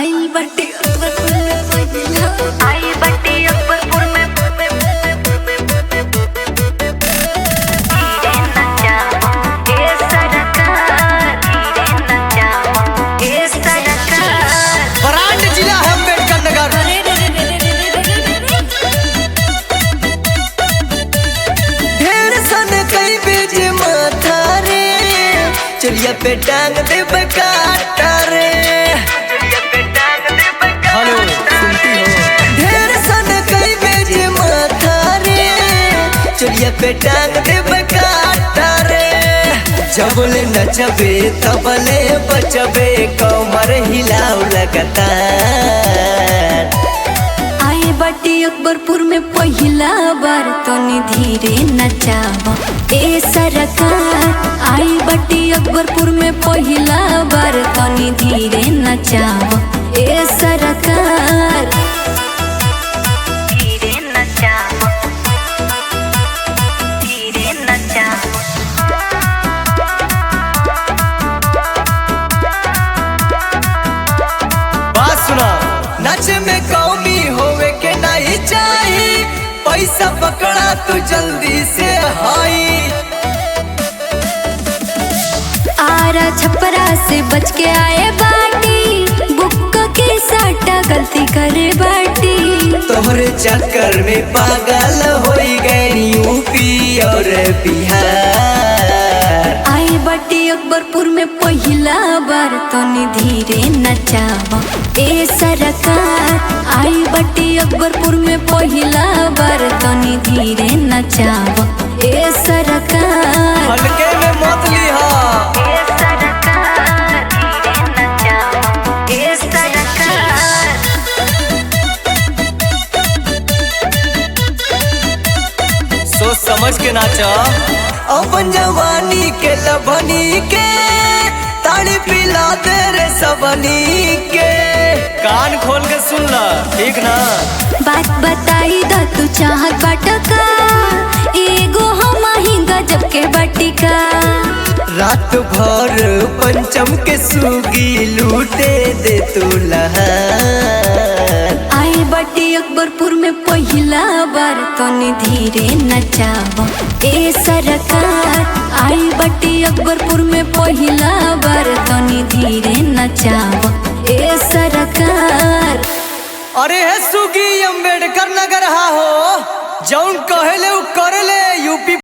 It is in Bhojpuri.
आई बटे अकबरपुर में पहिला आई बटे अकबरपुर में धीरे नचा ए सरकार धीरे नचा ए सरकार। ब्रांड जिला है अम्बेडकर नगर। ढेर सन कई बीज माथा रे चलिया पे टांग दे बकाटा रे। हेलो सुनती हो? ढेर सन कई बीज माथा रे चलिया पे टांग दे बकाटा रे। जबले नचबे तबले बचबे कमर हिलाओ लगातार। आई बटे अकबरपुर में पहिला बार तनी धीरे नचावा ए सरकार। आई बटे अकबरपुर में पहिला बार तनी धीरे नचावा ए सरकार। धीरे नचावा धीरे नचावा। बात सुना नाच में कौमी होवे के नहीं चाहिए। पैसा पकड़ा तू जल्दी से हाई। आरा छपरा से बच के आए बाटी बुक के साटा गलती करे बाटी। तोहरे चक्कर में पागल हो गए यूपी और बिहार। आई बटे अकबरपुर में पहिला बार तनी धीरे नचावा ए सरकार। आई बटे अकबरपुर में पहिला बार तनी धीरे नचावा ए सरकार। हल्के में मत लिहा। ए सरकार धीरे नचावा ए सरकार। सोच समझ के नाचा अपन जवानी के लबनी के ताड़ी पिला दे रे सबनी के। कान खोल के सुन ला ठीक ना। बात बताई दा तू चाहत बाटका एगो हम ही गजब के बटिका। रात भर पंचम के सुगी लूटे दे तू लहार। आई बटे अकबरपुर में पहिला बार तनी धीरे नचावा ए सरकार। आई बटे अकबरपुर में पहिला बार तनी धीरे नचावा ए सरकार। अरे है सुगी अम्बेडकर नगर हा हो जौन कहेले उ करेले यूपी।